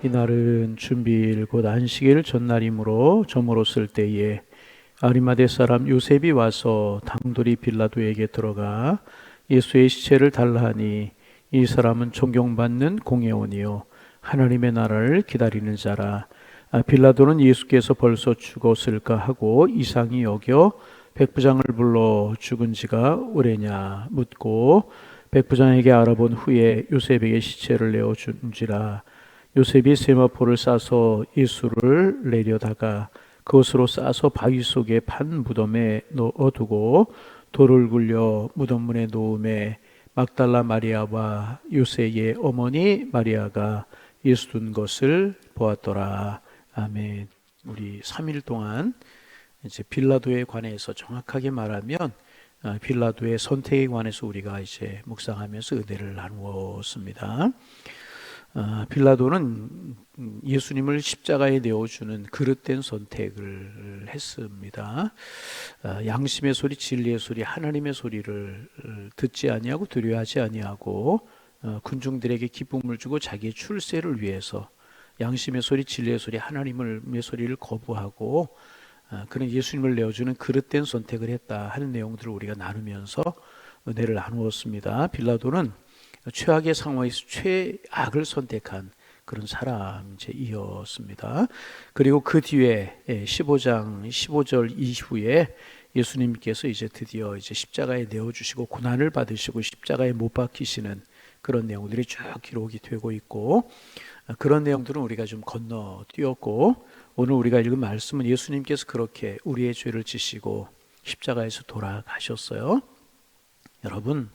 이날은 준비일 곧 안식일 전날이므로 저물어 쓸 때에 아리마대 사람 요셉이 와서 당돌이 빌라도에게 들어가 예수의 시체를 달라 하니 이 사람은 존경받는 공회원이요 하나님의 나라를 기다리는 자라. 빌라도는 예수께서 벌써 죽었을까 하고 이상히 여겨 백부장을 불러 죽은 지가 오래냐 묻고 백부장에게 알아본 후에 요셉에게 시체를 내어준지라. 요셉이 세마포를 싸서 예수를 내려다가 그것으로 싸서 바위 속에 판 무덤에 넣어두고 돌을 굴려 무덤 문에 놓음에 막달라 마리아와 요셉의 어머니 마리아가 예수 둔 것을 보았더라. 아멘. 우리 3일 동안 이제 빌라도에 관해서 정확하게 말하면 빌라도의 선택에 관해서 우리가 이제 묵상하면서 은혜를 나누었습니다. 빌라도는 예수님을 십자가에 내어주는 그릇된 선택을 했습니다. 양심의 소리, 진리의 소리, 하나님의 소리를 듣지 아니하고 두려워하지 아니하고 군중들에게 기쁨을 주고 자기의 출세를 위해서 양심의 소리, 진리의 소리, 하나님의 소리를 거부하고 그는 예수님을 내어주는 그릇된 선택을 했다 하는 내용들을 우리가 나누면서 은혜를 나누었습니다. 빌라도는 최악의 상황에서 최악을 선택한 그런 사람이었습니다. 그리고 그 뒤에 15장 15절 이후에 예수님께서 이제 드디어 이제 십자가에 내어주시고 고난을 받으시고 십자가에 못 박히시는 그런 내용들이 쭉 기록이 되고 있고, 그런 내용들은 우리가 좀 건너뛰었고, 오늘 우리가 읽은 말씀은 예수님께서 그렇게 우리의 죄를 지시고 십자가에서 돌아가셨어요. 여러분,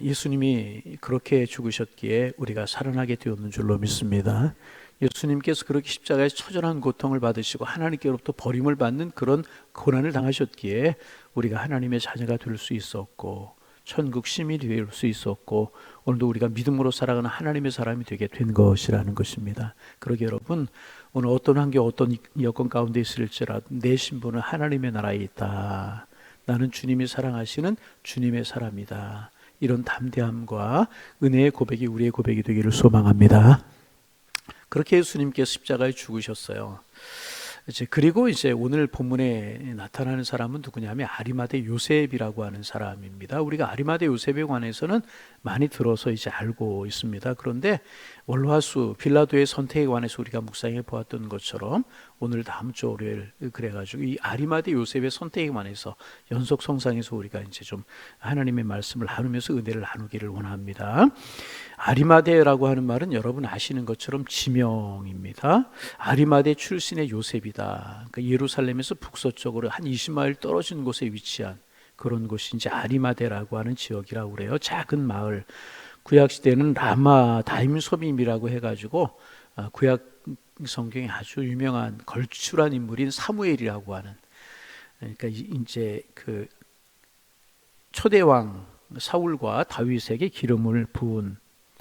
예수님이 그렇게 죽으셨기에 우리가 살아나게 되었는 줄로 믿습니다. 예수님께서 그렇게 십자가에서 처절한 고통을 받으시고 하나님께로부터 버림을 받는 그런 고난을 당하셨기에 우리가 하나님의 자녀가 될 수 있었고 천국 시민이 될 수 있었고 오늘도 우리가 믿음으로 살아가는 하나님의 사람이 되게 된 것이라는 것입니다. 그러게 여러분, 오늘 어떤 환경 어떤 여건 가운데 있을지라도 내 신분은 하나님의 나라에 있다. 나는 주님이 사랑하시는 주님의 사람이다. 이런 담대함과 은혜의 고백이 우리의 고백이 되기를 소망합니다. 그렇게 예수님께서 십자가에 죽으셨어요. 그리고 이제 오늘 본문에 나타나는 사람은 누구냐면 아리마대 요셉이라고 하는 사람입니다. 우리가 아리마대 요셉에 관해서는 많이 들어서 이제 알고 있습니다. 그런데 월화수 빌라도의 선택에 관해서 우리가 묵상해 보았던 것처럼 오늘 다음 주 월요일 그래가지고 이 아리마대 요셉의 선택에 관해서 연속 성상에서 우리가 이제 좀 하나님의 말씀을 나누면서 은혜를 나누기를 원합니다. 아리마대라고 하는 말은 여러분 아시는 것처럼 지명입니다. 아리마대 출신의 요셉이다. 그러니까 예루살렘에서 북서쪽으로 한 20마일 떨어진 곳에 위치한 그런 곳이 이제 아리마대라고 하는 지역이라고 그래요. 작은 마을. 구약 시대는 라마 다임소빔이라고 해가지고 구약 성경에 아주 유명한 걸출한 인물인 사무엘이라고 하는, 그러니까 이제 그 초대왕 사울과 다윗에게 기름을 부은,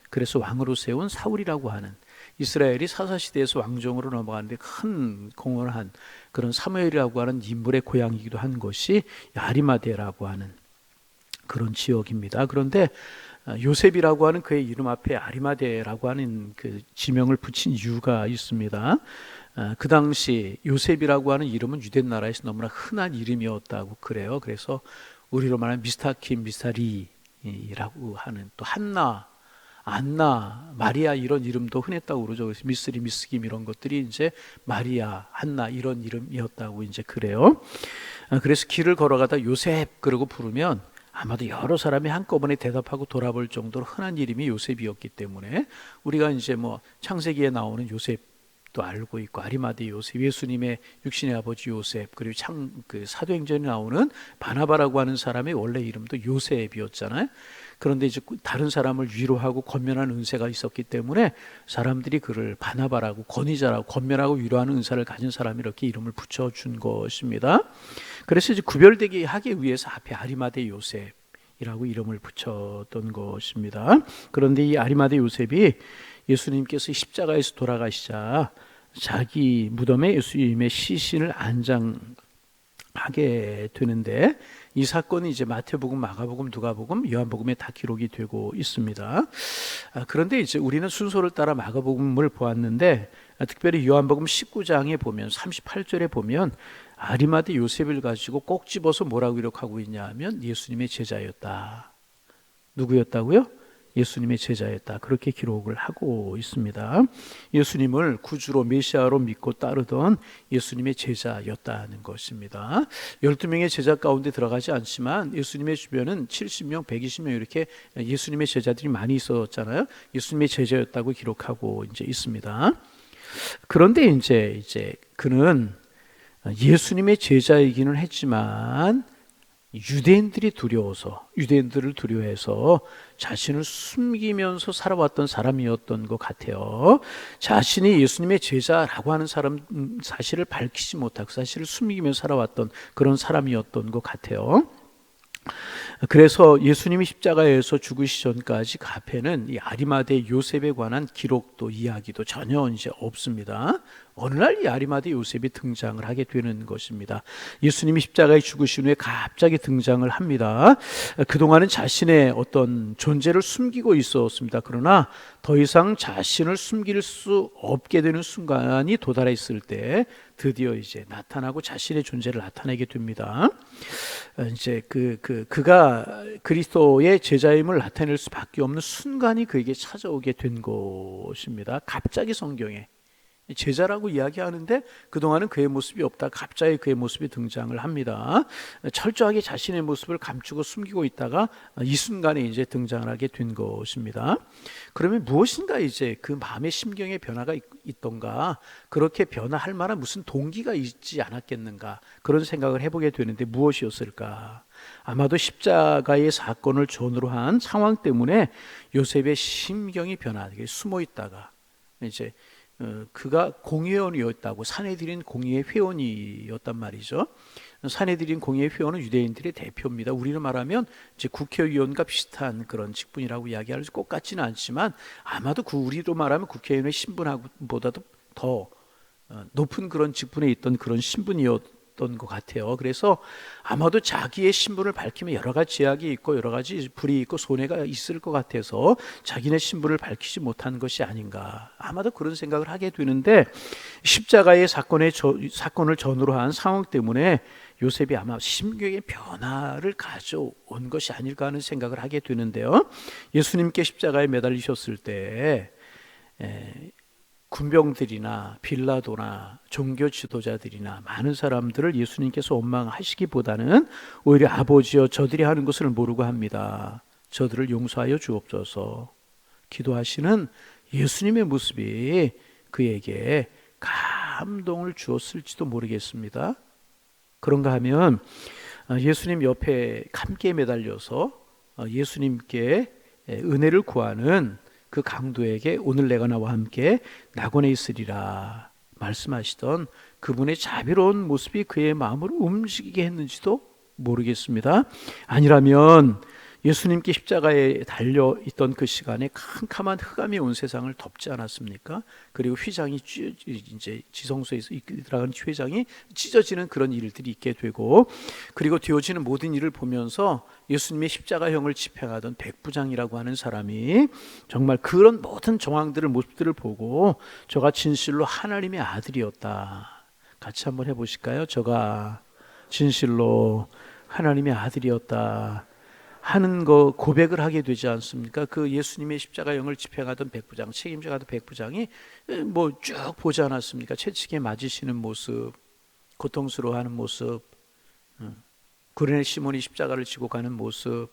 그래서 왕으로 세운 사울이라고 하는, 이스라엘이 사사시대에서 왕정으로 넘어가는데 큰 공헌을 한 그런 사무엘이라고 하는 인물의 고향이기도 한 것이 아리마대라고 하는 그런 지역입니다. 그런데 요셉이라고 하는 그의 이름 앞에 아리마대라고 하는 그 지명을 붙인 이유가 있습니다. 그 당시 요셉이라고 하는 이름은 유대 나라에서 너무나 흔한 이름이었다고 그래요. 그래서 우리로 말하면 미스타킴, 미사리라고 하는, 또 한나, 안나, 마리아 이런 이름도 흔했다고 그러죠. 그래서 미스리, 미스김 이런 것들이 이제 마리아, 한나 이런 이름이었다고 이제 그래요. 그래서 길을 걸어가다 요셉 그러고 부르면 아마도 여러 사람이 한꺼번에 대답하고 돌아볼 정도로 흔한 이름이 요셉이었기 때문에 우리가 이제 뭐 창세기에 나오는 요셉도 알고 있고 아리마대 요셉, 예수님의 육신의 아버지 요셉, 그리고 그 사도행전에 나오는 바나바라고 하는 사람의 원래 이름도 요셉이었잖아요. 그런데 이제 다른 사람을 위로하고 권면하는 은사가 있었기 때문에 사람들이 그를 바나바라고, 권위자라고, 권면하고 위로하는 은사를 가진 사람이 이렇게 이름을 붙여준 것입니다. 그래서 이제 구별되게 하기 위해서 앞에 아리마대 요셉이라고 이름을 붙였던 것입니다. 그런데 이 아리마대 요셉이 예수님께서 십자가에서 돌아가시자 자기 무덤에 예수님의 시신을 하게 되는데, 이 사건이 이제 마태복음, 마가복음, 누가복음, 요한복음에 다 기록이 되고 있습니다. 그런데 이제 우리는 순서를 따라 마가복음을 보았는데, 특별히 요한복음 19장에 보면 38절에 보면 아리마대 요셉을 가지고 꼭 집어서 뭐라고 기록하고 있냐 하면 예수님의 제자였다. 누구였다고요? 예수님의 제자였다. 그렇게 기록을 하고 있습니다. 예수님을 구주로 메시아로 믿고 따르던 예수님의 제자였다는 것입니다. 12명의 제자 가운데 들어가지 않지만 예수님의 주변은 70명, 120명 이렇게 예수님의 제자들이 많이 있었잖아요. 예수님의 제자였다고 기록하고 이제 있습니다. 그런데 이제 그는 예수님의 제자이기는 했지만 유대인들을 두려워해서 자신을 숨기면서 살아왔던 사람이었던 것 같아요. 자신이 예수님의 제자라고 하는 사실을 밝히지 못하고 사실을 숨기면서 살아왔던 그런 사람이었던 것 같아요. 그래서 예수님이 십자가에서 죽으시 전까지 그 앞에는 이 아리마대 요셉에 관한 기록도 이야기도 전혀 이제 없습니다. 어느 날 이 아리마대 요셉이 등장을 하게 되는 것입니다. 예수님이 십자가에 죽으신 후에 갑자기 등장을 합니다. 그동안은 자신의 어떤 존재를 숨기고 있었습니다. 그러나 더 이상 자신을 숨길 수 없게 되는 순간이 도달했을 때 드디어 이제 나타나고 자신의 존재를 나타내게 됩니다. 이제 그가 그리스도의 제자임을 나타낼 수밖에 없는 순간이 그에게 찾아오게 된 것입니다. 갑자기 성경에 제자라고 이야기하는데 그동안은 그의 모습이 없다. 갑자기 그의 모습이 등장을 합니다. 철저하게 자신의 모습을 감추고 숨기고 있다가 이 순간에 이제 등장을 하게 된 것입니다. 그러면 무엇인가 이제 그 마음의 심경의 변화가 있던가, 그렇게 변화할 만한 무슨 동기가 있지 않았겠는가, 그런 생각을 해보게 되는데 무엇이었을까? 아마도 십자가의 사건을 전후로 한 상황 때문에 요셉의 심경이 변하게 숨어 있다가 이제 그가 공회원이었다고, 산헤드린 공의회 회원이었단 말이죠. 산헤드린 공의회 회원은 유대인들의 대표입니다. 우리는 말하면 이제 국회의원과 비슷한 그런 직분이라고 이야기할 것 같지는 않지만 아마도 우리로 말하면 국회의원의 신분보다도 더 높은 그런 직분에 있던 그런 신분이었던 것 같아요. 그래서 아마도 자기의 신분을 밝히면 여러 가지 제약이 있고 여러 가지 불이 있고 손해가 있을 것 같아서 자기네 신분을 밝히지 못한 것이 아닌가, 아마도 그런 생각을 하게 되는데, 십자가의 사건을 전후로 한 상황 때문에 요셉이 아마 심경의 변화를 가져온 것이 아닐까 하는 생각을 하게 되는데요. 예수님께 십자가에 매달리셨을 때 군병들이나 빌라도나 종교 지도자들이나 많은 사람들을 예수님께서 원망하시기보다는 오히려 아버지여 저들이 하는 것을 모르고 합니다. 저들을 용서하여 주옵소서 기도하시는 예수님의 모습이 그에게 감동을 주었을지도 모르겠습니다. 그런가 하면 예수님 옆에 함께 매달려서 예수님께 은혜를 구하는 그 강도에게 오늘 내가 나와 함께 낙원에 있으리라 말씀하시던 그분의 자비로운 모습이 그의 마음을 움직이게 했는지도 모르겠습니다. 아니라면 예수님께 십자가에 달려 있던 그 시간에 캄캄한 흑암이 온 세상을 덮지 않았습니까? 그리고 휘장이 이제 지성소에서 들어가는 휘장이 찢어지는 그런 일들이 있게 되고, 그리고 되어지는 모든 일을 보면서 예수님의 십자가형을 집행하던 백부장이라고 하는 사람이 정말 그런 모든 정황들을 모습들을 보고 저가 진실로 하나님의 아들이었다. 같이 한번 해보실까요? 저가 진실로 하나님의 아들이었다 하는 거 고백을 하게 되지 않습니까? 그 예수님의 십자가형을 집행하던 백부장, 책임져가던 백부장이 뭐 쭉 보지 않았습니까? 채찍에 맞으시는 모습, 고통스러워하는 모습, 구레네 시몬이 십자가를 지고 가는 모습,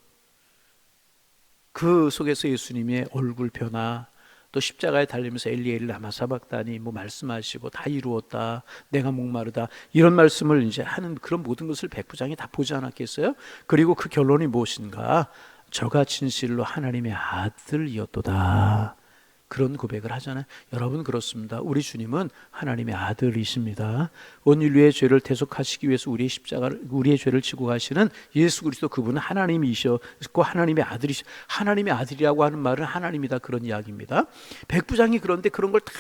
그 속에서 예수님의 얼굴 변화, 또 십자가에 달리면서 엘리 엘리 라마 사박다니 뭐 말씀하시고 다 이루었다, 내가 목마르다, 이런 말씀을 이제 하는 그런 모든 것을 백부장이 다 보지 않았겠어요? 그리고 그 결론이 무엇인가? 저가 진실로 하나님의 아들이었도다. 그런 고백을 하잖아요. 여러분 그렇습니다. 우리 주님은 하나님의 아들이십니다. 온 인류의 죄를 대속하시기 위해서 우리의 죄를 지고 가시는 예수 그리스도, 그분은 하나님이셨고 하나님의 아들이시. 하나님의 아들이라고 하는 말은 하나님이다, 그런 이야기입니다. 백부장이 그런데 그런 걸 다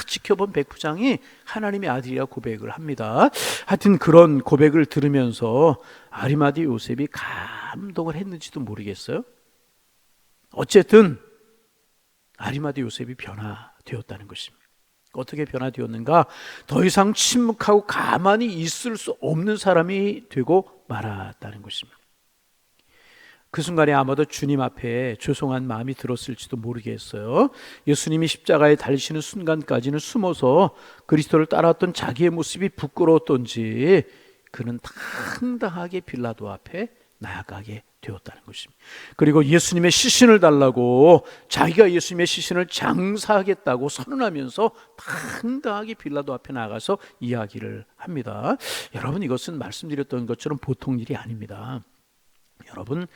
지켜본 백부장이 하나님의 아들이라고 고백을 합니다. 하여튼 그런 고백을 들으면서 아리마대 요셉이 감동을 했는지도 모르겠어요. 어쨌든 아리마대 요셉이 변화되었다는 것입니다. 어떻게 변화되었는가? 더 이상 침묵하고 가만히 있을 수 없는 사람이 되고 말았다는 것입니다. 그 순간에 아마도 주님 앞에 죄송한 마음이 들었을지도 모르겠어요. 예수님이 십자가에 달리시는 순간까지는 숨어서 그리스도를 따라왔던 자기의 모습이 부끄러웠던지 그는 당당하게 빌라도 앞에 나아가게 되었다는 것입니다. 그리고 예수님의 시신을 달라고, 자기가 예수님의 시신을 장사하겠다고 선언하면서 당당하게 빌라도 앞에 나가서 이야기를 합니다. 여러분, 이것은 말씀드렸던 것처럼 보통 일이 아닙니다. 여러분,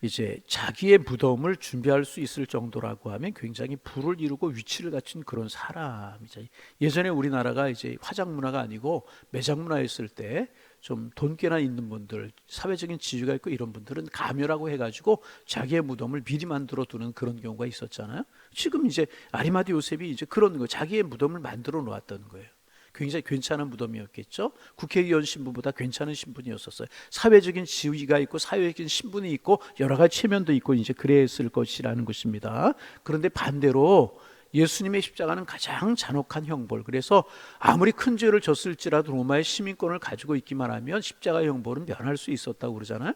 이제 자기의 무덤을 준비할 수 있을 정도라고 하면 굉장히 부를 이루고 위치를 갖춘 그런 사람이죠. 예전에 우리나라가 이제 화장 문화가 아니고 매장 문화였을 때 좀 돈 꽤나 있는 분들, 사회적인 지위가 있고 이런 분들은 가묘라고 해가지고 자기의 무덤을 미리 만들어 두는 그런 경우가 있었잖아요. 지금 이제 아리마대 요셉이 이제 그런 거, 자기의 무덤을 만들어 놓았다는 거예요. 굉장히 괜찮은 무덤이었겠죠. 국회의원 신분보다 괜찮은 신분이었었어요. 사회적인 지위가 있고 사회적인 신분이 있고 여러 가지 체면도 있고 이제 그랬을 것이라는 것입니다. 그런데 반대로 예수님의 십자가는 가장 잔혹한 형벌, 그래서 아무리 큰 죄를 졌을지라도 로마의 시민권을 가지고 있기만 하면 십자가의 형벌은 면할 수 있었다고 그러잖아요.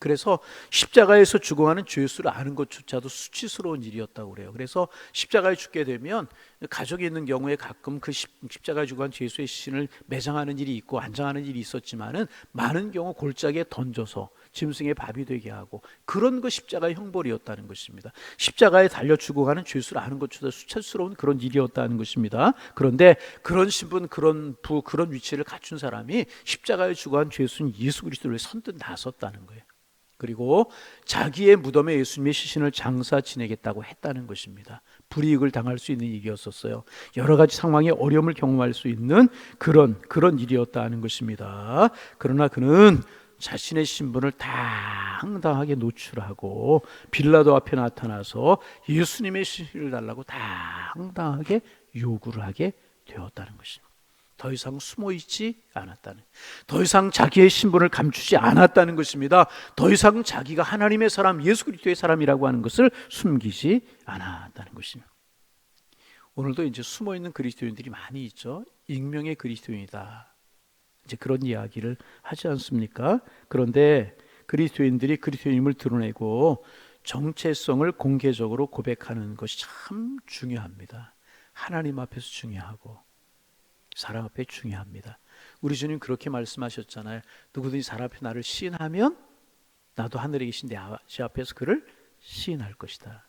그래서 십자가에서 죽어가는 죄수를 아는 것조차도 수치스러운 일이었다고 그래요. 그래서 십자가에 죽게 되면 가족이 있는 경우에 가끔 그 십자가에 죽어간 죄수의 시신을 매장하는 일이 있고 안장하는 일이 있었지만은 많은 경우 골짜기에 던져서 짐승의 밥이 되게 하고, 그런 거 십자가의 형벌이었다는 것입니다. 십자가에 달려 죽어가는 죄수를 아는 것조차 수치스러운 그런 일이었다는 것입니다. 그런데 그런 신분, 그런 위치를 갖춘 사람이 십자가에 죽어간 죄수인 예수 그리스도를 선뜻 나섰다는 거예요. 그리고 자기의 무덤에 예수님의 시신을 장사 지내겠다고 했다는 것입니다. 불이익을 당할 수 있는 일이었었어요. 여러 가지 상황에 어려움을 경험할 수 있는 그런 일이었다는 것입니다. 그러나 그는 자신의 신분을 당당하게 노출하고 빌라도 앞에 나타나서 예수님의 시신을 달라고 당당하게 요구를 하게 되었다는 것입니다. 더 이상 숨어있지 않았다는, 더 이상 자기의 신분을 감추지 않았다는 것입니다. 더 이상 자기가 하나님의 사람, 예수 그리스도의 사람이라고 하는 것을 숨기지 않았다는 것입니다. 오늘도 이제 숨어있는 그리스도인들이 많이 있죠. 익명의 그리스도인이다, 이제 그런 이야기를 하지 않습니까? 그런데 그리스도인들이 그리스도인임을 드러내고 정체성을 공개적으로 고백하는 것이 참 중요합니다. 하나님 앞에서 중요하고 사람 앞에 중요합니다. 우리 주님 그렇게 말씀하셨잖아요. 누구든지 사람 앞에 나를 시인하면 나도 하늘에 계신 내 아버지 앞에서 그를 시인할 것이다.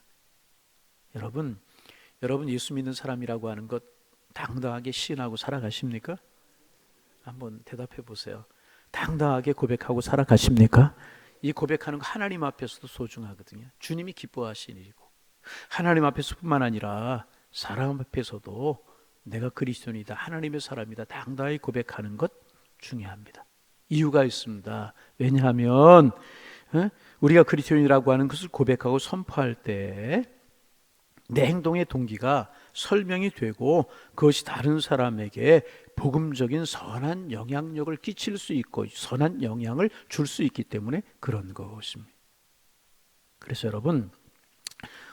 여러분 예수 믿는 사람이라고 하는 것 당당하게 시인하고 살아가십니까? 한번 대답해 보세요. 당당하게 고백하고 살아가십니까? 이 고백하는 거 하나님 앞에서도 소중하거든요. 주님이 기뻐하시는 일이고, 하나님 앞에서뿐만 아니라 사람 앞에서도 내가 그리스도인이다, 하나님의 사람이다, 당당히 고백하는 것 중요합니다. 이유가 있습니다. 왜냐하면 우리가 그리스도인이라고 하는 것을 고백하고 선포할 때 내 행동의 동기가 설명이 되고 그것이 다른 사람에게 복음적인 선한 영향력을 끼칠 수 있고 선한 영향을 줄 수 있기 때문에 그런 것입니다. 그래서 여러분,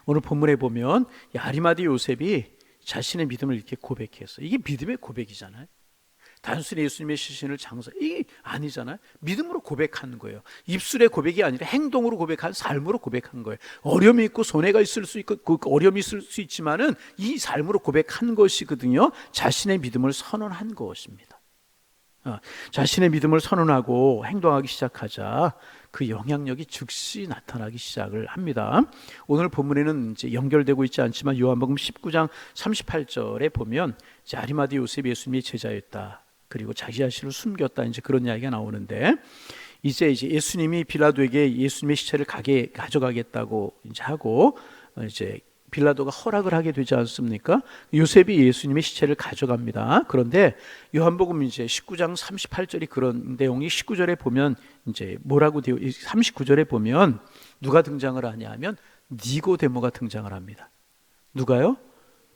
오늘 본문에 보면 아리마대 요셉이 자신의 믿음을 이렇게 고백했어요. 이게 믿음의 고백이잖아요. 단순히 예수님의 시신을 장사, 이게 아니잖아요. 믿음으로 고백하는 거예요. 입술의 고백이 아니라 행동으로 고백한, 삶으로 고백한 거예요. 어려움이 있고 손해가 있을 수 있고 그 어려움이 있을 수 있지만은 이 삶으로 고백한 것이거든요. 자신의 믿음을 선언한 것입니다. 자신의 믿음을 선언하고 행동하기 시작하자 그 영향력이 즉시 나타나기 시작을 합니다. 오늘 본문에는 이제 연결되고 있지 않지만 요한복음 19장 38절에 보면 이제 아리마대 요셉이 예수님의 제자였다, 그리고 자기 자신을 숨겼다, 이제 그런 이야기가 나오는데, 이제 예수님이 빌라도에게 예수님의 시체를 가져가겠다고 이제 하고 이제 빌라도가 허락을 하게 되지 않습니까? 요셉이 예수님의 시체를 가져갑니다. 그런데 요한복음 이제 19장 38절이 그런 내용이 19절에 보면 이제 뭐라고 되어 39절에 보면 누가 등장을 하냐 하면 니고데모가 등장을 합니다. 누가요?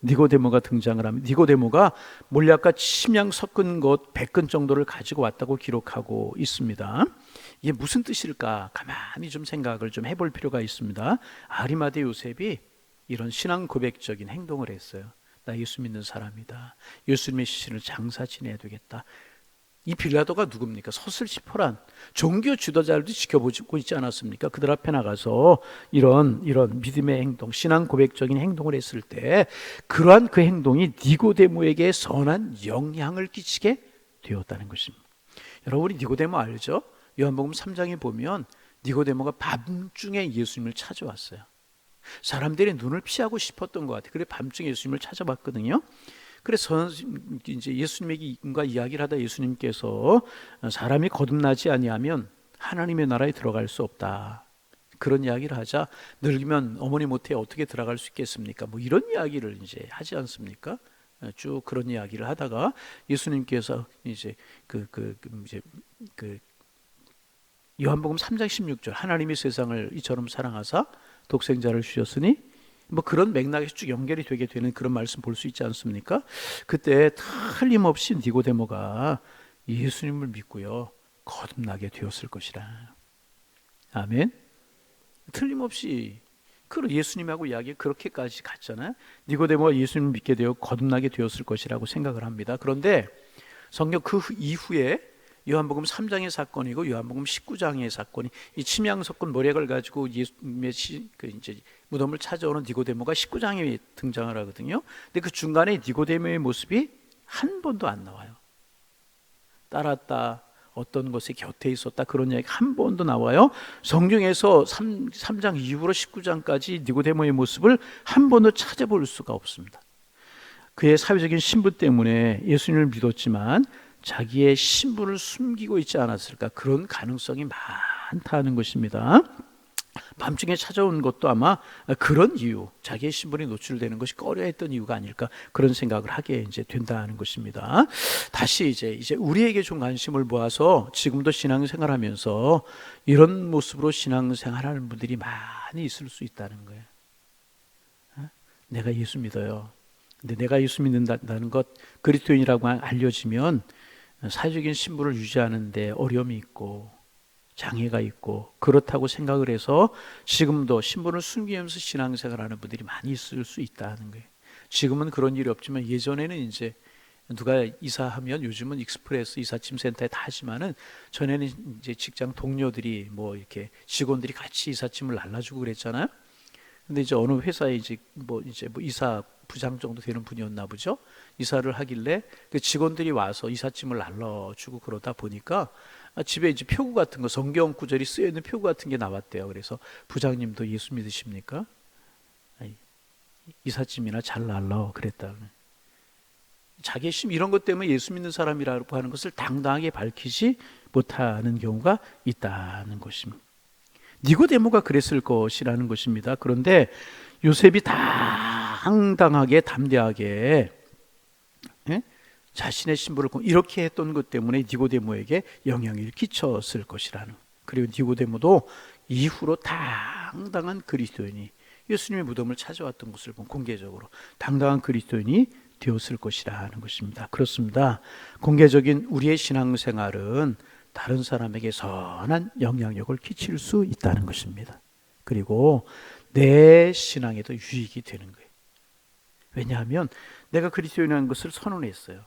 니고데모가 등장을 합니다. 니고데모가 몰약과 침향 섞은 것 100근 정도를 가지고 왔다고 기록하고 있습니다. 이게 무슨 뜻일까? 가만히 좀 생각을 좀 해볼 필요가 있습니다. 아리마대 요셉이 이런 신앙 고백적인 행동을 했어요. 나 예수 믿는 사람이다. 예수님의 시신을 장사 지내야 되겠다. 이 빌라도가 누굽니까? 서슬시퍼란 종교 지도자들도 지켜보고 있지 않았습니까? 그들 앞에 나가서 이런 믿음의 행동, 신앙 고백적인 행동을 했을 때 그러한 그 행동이 니고데모에게 선한 영향을 끼치게 되었다는 것입니다. 여러분이 니고데모 알죠? 요한복음 3장에 보면 니고데모가 밤중에 예수님을 찾아왔어요. 사람들이 눈을 피하고 싶었던 것 같아요. 그래 밤중에 예수님을 찾아봤거든요. 그래서 이제 예수님과 이야기를 하다 예수님께서 사람이 거듭나지 아니하면 하나님의 나라에 들어갈 수 없다. 그런 이야기를 하자 늙으면 어머니 못해 어떻게 들어갈 수 있겠습니까? 뭐 이런 이야기를 이제 하지 않습니까? 쭉 그런 이야기를 하다가 예수님께서 이제 요한복음 3장 16절 하나님이 세상을 이처럼 사랑하사 독생자를 주셨으니 뭐 그런 맥락에서 쭉 연결이 되게 되는 그런 말씀 볼 수 있지 않습니까? 그때 틀림없이 니고데모가 예수님을 믿고요 거듭나게 되었을 것이라. 아멘. 틀림없이 그 예수님하고 이야기 그렇게까지 갔잖아요. 니고데모가 예수님을 믿게 되어 거듭나게 되었을 것이라고 생각을 합니다. 그런데 성경 그 이후에 요한복음 3장의 사건이고 요한복음 19장의 사건이 이 침향 섞은 모략을 가지고 예수님의 이제 무덤을 찾아오는 니고데모가 19장에 등장을 하거든요. 근데 그 중간에 니고데모의 모습이 한 번도 안 나와요. 따랐다, 어떤 것에 곁에 있었다, 그런 이야기 한 번도 나와요. 성경에서 3장 이후로 19장까지 니고데모의 모습을 한 번도 찾아볼 수가 없습니다. 그의 사회적인 신분 때문에 예수님을 믿었지만 자기의 신분을 숨기고 있지 않았을까, 그런 가능성이 많다는 것입니다. 밤중에 찾아온 것도 아마 그런 이유, 자기의 신분이 노출되는 것이 꺼려했던 이유가 아닐까, 그런 생각을 하게 이제 된다는 것입니다. 다시 이제 우리에게 좀 관심을 모아서 지금도 신앙생활하면서 이런 모습으로 신앙생활하는 분들이 많이 있을 수 있다는 거예요. 내가 예수 믿어요. 근데 내가 예수 믿는다는 것, 그리스도인이라고 알려지면 사회적인 신분을 유지하는 데 어려움이 있고 장애가 있고 그렇다고 생각을 해서 지금도 신분을 숨기면서 신앙생활하는 분들이 많이 있을 수 있다는 거예요. 지금은 그런 일이 없지만 예전에는 이제 누가 이사하면 요즘은 익스프레스 이사짐 센터에 다 하지만은 전에는 이제 직장 동료들이 뭐 이렇게 직원들이 같이 이사짐을 날라주고 그랬잖아요. 근데 이제 어느 회사에 이제 뭐 이사 부장 정도 되는 분이었나 보죠. 이사를 하길래 그 직원들이 와서 이삿짐을 날라주고 그러다 보니까 집에 이제 표구 같은 거, 성경 구절이 쓰여 있는 표구 같은 게 나왔대요. 그래서 부장님도 예수 믿으십니까? 이삿짐이나 잘 날라 그랬다. 자기의 심 이런 것 때문에 예수 믿는 사람이라고 하는 것을 당당하게 밝히지 못하는 경우가 있다는 것입니다. 니고데모가 그랬을 것이라는 것입니다. 그런데 요셉이 당당하게 담대하게 자신의 신분을 이렇게 했던 것 때문에 니고데모에게 영향을 끼쳤을 것이라는. 그리고 니고데모도 이후로 당당한 그리스도인이, 예수님의 무덤을 찾아왔던 것을 본 공개적으로 당당한 그리스도인이 되었을 것이라는 것입니다. 그렇습니다. 공개적인 우리의 신앙생활은 다른 사람에게 선한 영향력을 끼칠 수 있다는 것입니다. 그리고 내 신앙에도 유익이 되는 거예요. 왜냐하면 내가 그리스도인이라는 것을 선언했어요.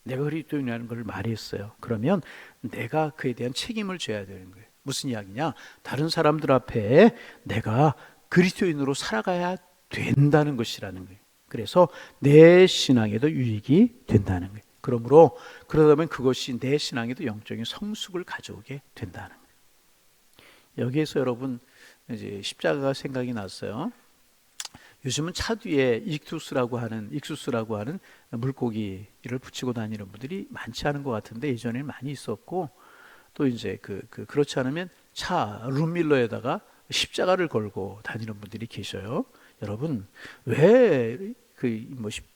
내가 그리스도인이라는 걸 말했어요. 그러면 내가 그에 대한 책임을 져야 되는 거예요. 무슨 이야기냐? 다른 사람들 앞에 내가 그리스도인으로 살아가야 된다는 것이라는 거예요. 그래서 내 신앙에도 유익이 된다는 거예요. 그러므로 그러다 보면 그것이 내 신앙에도 영적인 성숙을 가져오게 된다는 거예요. 여기에서 여러분 이제 십자가가 생각이 났어요. 요즘은 차 뒤에 익수스라고 하는 물고기를 붙이고 다니는 분들이 많지 않은 것 같은데 예전에는 많이 있었고, 또 이제 그렇지 않으면 차 룸밀러에다가 십자가를 걸고 다니는 분들이 계셔요. 여러분, 왜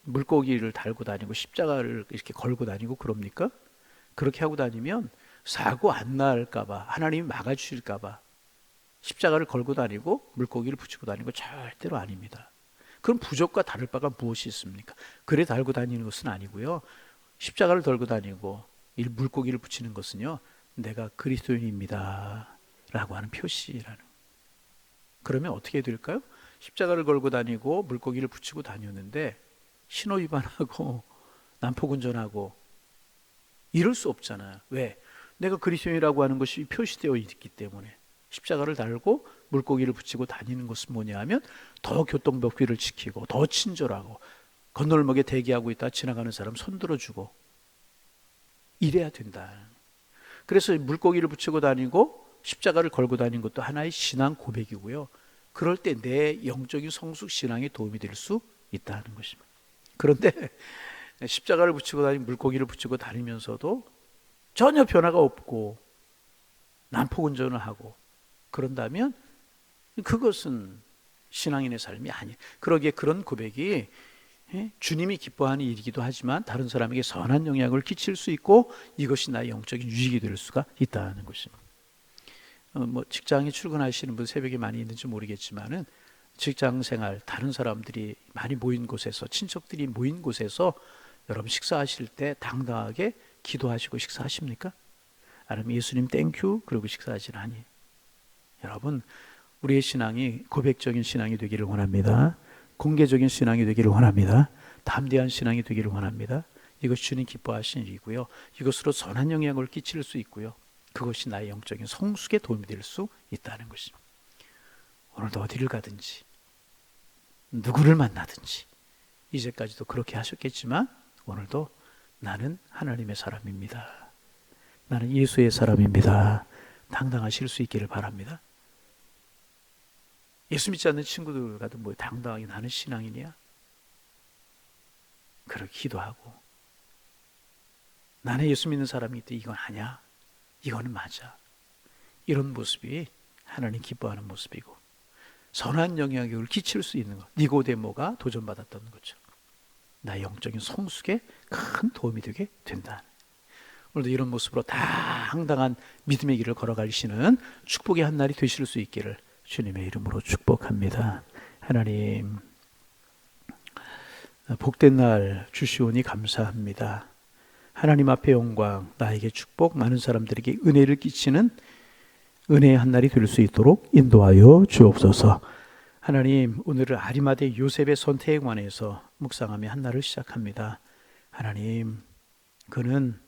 물고기를 달고 다니고 십자가를 이렇게 걸고 다니고 그럽니까? 그렇게 하고 다니면 사고 안 날까봐, 하나님이 막아주실까봐 십자가를 걸고 다니고 물고기를 붙이고 다니는 거 절대로 아닙니다. 그럼 부적과 다를 바가 무엇이 있습니까? 그래 달고 다니는 것은 아니고요. 십자가를 들고 다니고 이 물고기를 붙이는 것은요, 내가 그리스도인입니다 라고 하는 표시라는. 그러면 어떻게 될까요? 십자가를 걸고 다니고 물고기를 붙이고 다녔는데 신호 위반하고 난폭운전하고 이럴 수 없잖아요. 왜? 내가 그리스도인이라고 하는 것이 표시되어 있기 때문에. 십자가를 달고 물고기를 붙이고 다니는 것은 뭐냐 하면 더 교통법규를 지키고 더 친절하고 건널목에 대기하고 있다 지나가는 사람 손들어주고 이래야 된다. 그래서 물고기를 붙이고 다니고 십자가를 걸고 다니는 것도 하나의 신앙 고백이고요. 그럴 때 내 영적인 성숙 신앙에 도움이 될 수 있다는 것입니다. 그런데 십자가를 붙이고 다니고 물고기를 붙이고 다니면서도 전혀 변화가 없고 난폭운전을 하고 그런다면 그것은 신앙인의 삶이 아니에요. 그러기에 그런 고백이 주님이 기뻐하는 일이기도 하지만 다른 사람에게 선한 영향을 끼칠 수 있고 이것이 나의 영적인 유익이 될 수가 있다는 것입니다. 직장에 출근하시는 분 새벽에 많이 있는지 모르겠지만은 직장 생활 다른 사람들이 많이 모인 곳에서 친척들이 모인 곳에서 여러분 식사하실 때 당당하게 기도하시고 식사하십니까? 아니면 예수님 땡큐 그러고 식사하진 아니에요. 여러분, 우리의 신앙이 고백적인 신앙이 되기를 원합니다. 공개적인 신앙이 되기를 원합니다. 담대한 신앙이 되기를 원합니다. 이것이 주님 기뻐하시는 일이고요. 이것으로 선한 영향을 끼칠 수 있고요. 그것이 나의 영적인 성숙에 도움이 될 수 있다는 것입니다. 오늘도 어디를 가든지 누구를 만나든지 이제까지도 그렇게 하셨겠지만 오늘도 나는 하나님의 사람입니다. 나는 예수의 사람입니다. 당당하실 수 있기를 바랍니다. 예수 믿지 않는 친구들과도 당당하게 나는 신앙이냐? 그렇게 기도하고 나는 예수 믿는 사람이 있대 이건 아니야. 이거는 맞아. 이런 모습이 하나님 기뻐하는 모습이고 선한 영향력을 끼칠 수 있는 것. 니고데모가 도전받았던 것처럼 나의 영적인 성숙에 큰 도움이 되게 된다. 오늘도 이런 모습으로 당당한 믿음의 길을 걸어가시는 축복의 한 날이 되실 수 있기를 주님의 이름으로 축복합니다. 하나님, 복된 날 주시오니 감사합니다. 하나님 앞에 영광, 나에게 축복, 많은 사람들에게 은혜를 끼치는 은혜의 한 날이 될 수 있도록 인도하여 주옵소서. 하나님, 오늘은 아리마대 요셉의 선택에 관해서 묵상하며 한 날을 시작합니다. 하나님, 그는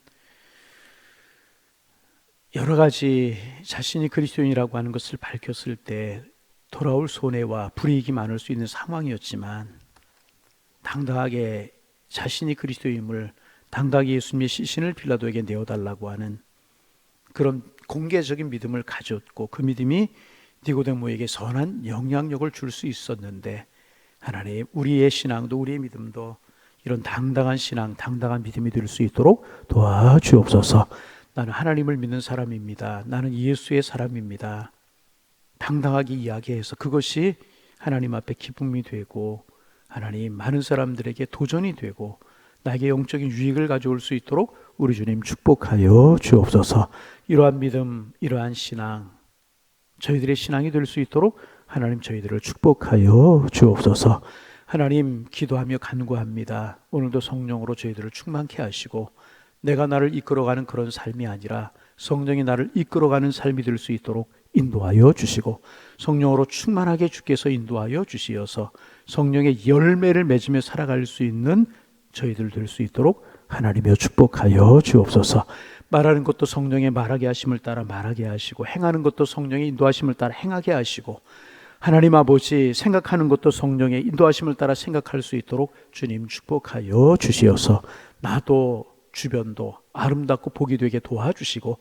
여러 가지 자신이 그리스도인이라고 하는 것을 밝혔을 때 돌아올 손해와 불이익이 많을 수 있는 상황이었지만 당당하게 자신이 그리스도임을 당당하게 예수님의 시신을 빌라도에게 내어달라고 하는 그런 공개적인 믿음을 가졌고 그 믿음이 니고데모에게 선한 영향력을 줄 수 있었는데 하나님, 우리의 신앙도 우리의 믿음도 이런 당당한 신앙, 당당한 믿음이 될 수 있도록 도와주옵소서. 나는 하나님을 믿는 사람입니다. 나는 예수의 사람입니다. 당당하게 이야기해서 그것이 하나님 앞에 기쁨이 되고 하나님 많은 사람들에게 도전이 되고 나에게 영적인 유익을 가져올 수 있도록 우리 주님 축복하여 주옵소서. 이러한 믿음, 이러한 신앙 저희들의 신앙이 될 수 있도록 하나님 저희들을 축복하여 주옵소서. 하나님 기도하며 간구합니다. 오늘도 성령으로 저희들을 충만케 하시고 내가 나를 이끌어가는 그런 삶이 아니라 성령이 나를 이끌어가는 삶이 될 수 있도록 인도하여 주시고 성령으로 충만하게 주께서 인도하여 주시어서 성령의 열매를 맺으며 살아갈 수 있는 저희들 될 수 있도록 하나님이여 축복하여 주옵소서. 말하는 것도 성령의 말하게 하심을 따라 말하게 하시고 행하는 것도 성령의 인도하심을 따라 행하게 하시고 하나님 아버지 생각하는 것도 성령의 인도하심을 따라 생각할 수 있도록 주님 축복하여 주시어서 나도 주변도 아름답고 복이 되게 도와주시고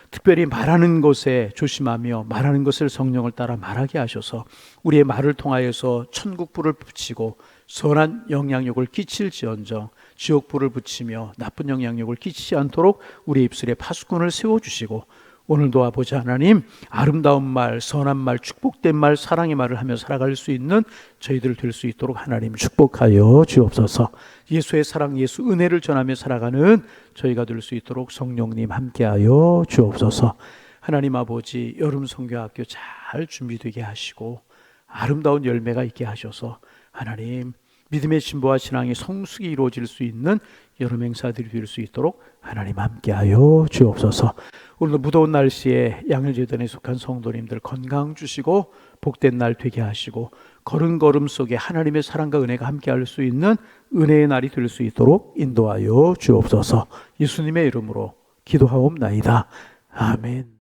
특별히 말하는 것에 조심하며 말하는 것을 성령을 따라 말하게 하셔서 우리의 말을 통하여서 천국불을 붙이고 선한 영향력을 끼칠지언정 지옥불을 붙이며 나쁜 영향력을 끼치지 않도록 우리 입술에 파수꾼을 세워주시고 오늘도 아버지 하나님, 아름다운 말, 선한 말, 축복된 말, 사랑의 말을 하며 살아갈 수 있는 저희들 될 수 있도록 하나님 축복하여 주옵소서. 예수의 사랑, 예수 은혜를 전하며 살아가는 저희가 될 수 있도록 성령님 함께하여 주옵소서. 하나님 아버지, 여름 선교학교 잘 준비되게 하시고 아름다운 열매가 있게 하셔서 하나님, 믿음의 진보와 신앙의 성숙이 이루어질 수 있는 여름 행사들이 될 수 있도록 하나님 함께하여 주옵소서. 오늘도 무더운 날씨에 양일재단에 속한 성도님들 건강 주시고 복된 날 되게 하시고 걸음걸음 속에 하나님의 사랑과 은혜가 함께할 수 있는 은혜의 날이 될 수 있도록 인도하여 주옵소서. 예수님의 이름으로 기도하옵나이다. 아멘.